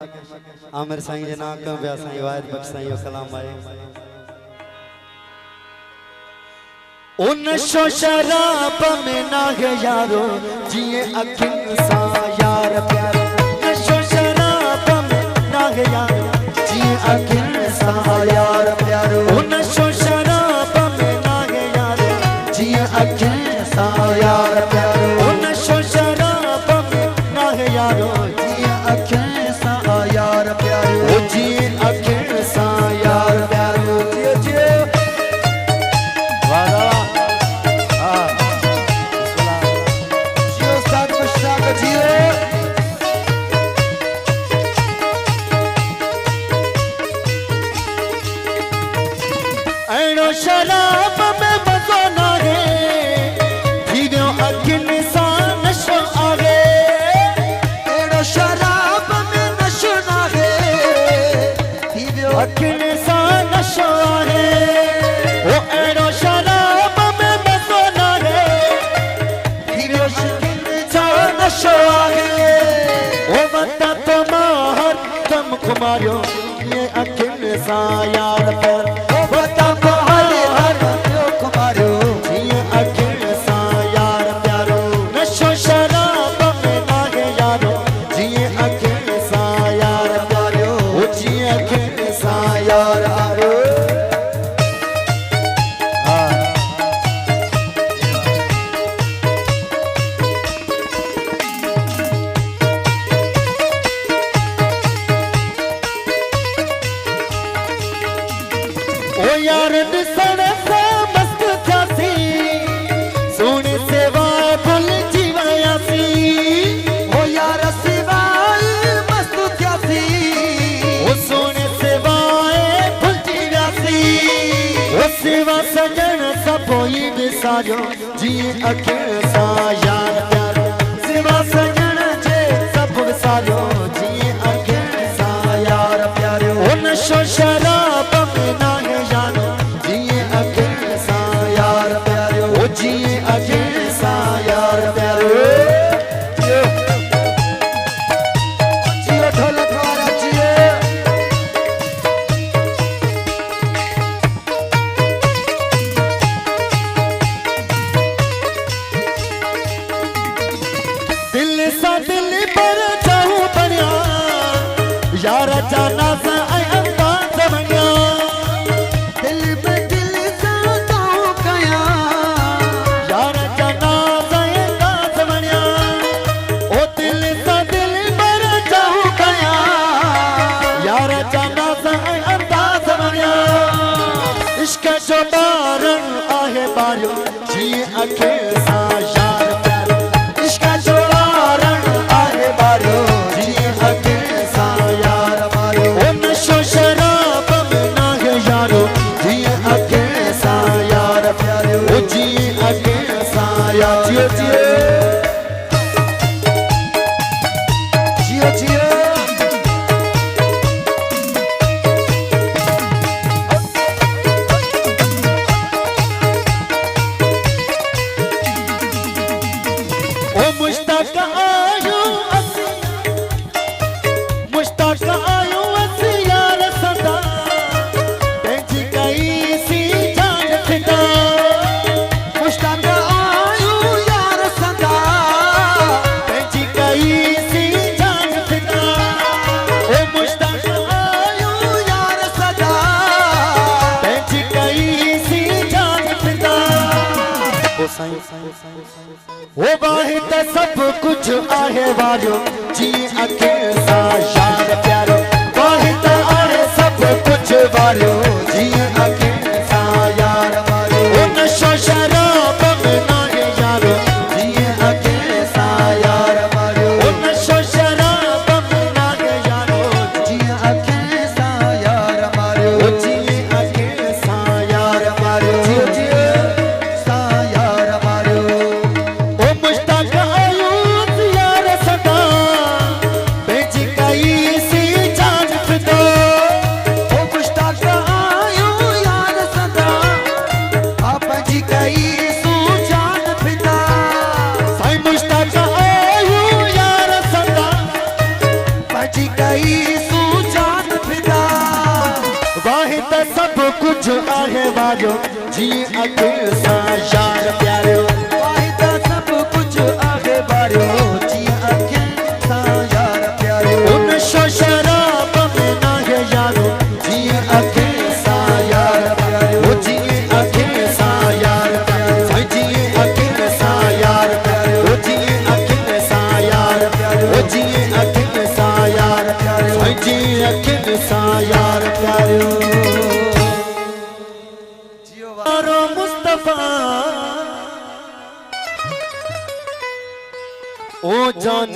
आमिर साईं जे नाम कयो पिया साईं वाहिद बख्श साईं जो कलाम आहे। उन शो शराब में नाग यारो जिए अखिन सा यार प्यारो, नशो शराब में नाग यारो जिए अखिन सा यार प्यारो, उन शो शराब में नाग यारो जिए अखिन सा यार प्यारो, उन शो शराब में नाग यारो जिए अखिन सा यार प्यारो, जिए अखिन सा यार प्यारो। जियो जियो वाह शराब में मज़ो ना है थी वियो अखिन सा नशो आहे, एड़ो शराब में नशो ना है थी वियो अखिन सा नशो आहे, ओ एड़ो शराब में मज़ो ना है थी वियो अखिन सा नशो आहे, ओ वता तो माहर दम खुमारियो ये अखिन सा यार प्यार, ओ वता यार दिसण से मस्त थियासी सोने सिवाय भुल जी वयासी, ओ यार सिवाय मस्त थियासी ओ सोने सिवाय भुल जी वयासी, ओ सिवा सजन सभोई विसारियो जिए अखिन सा यार प्यारो, सिवा सजन जे सब विसारियो जिए अखिन सा यार प्यारो, ओ नशो शराब में ना जिए अखिन सा यार प्यारो, जिए अखिन सा यार प्यारो। जियो ढोलक वाला जियो, दिल सा दिल पर जाऊं बनिया यार जाना सा अंदाज बनिया, जो बारन आहे बारियो जिए अखिन सा यार प्यारो, इश्का जो बारन आहे बारियो जिए अखिन सा यार प्यारो, ओ नशो शराब में नाग यारो जिए अखिन सा यार प्यारो, ओ जिए अखिन सा यार। जियो जियो जियो जियो वो वाहिद सब कुछ आहे वारियो जिए अखिन सा यार प्यारो, वाहिद आहे सब कुछ वारियो जिए अखिन सा यार वारियो, ओ नशो शराब में नाग यारो जिए अखिन सा यार वारियो, ओ नशो शराब में नाग यारो जिए अखिन सा यार वारियो, ओ जिए अखिन सा यार वारियो। जियो जियो बेची सू जान फिदा वाहे त सब कुछ आहे वारो जी अखिल सा यार प्यारो वाहे त सब कुछ आहे वारो जी अखिल सा यार प्यारो उन शराब में ना है यारो जी अखिल सा यार प्यारो जी अखिल सा यार प्यारो जी अखिल सा यार प्यारो जी अखिल सा यार प्यारो जी अखिल सा यार प्यारो जी अखिल सा यार प्यारो यारो मुस्तफा ओ जान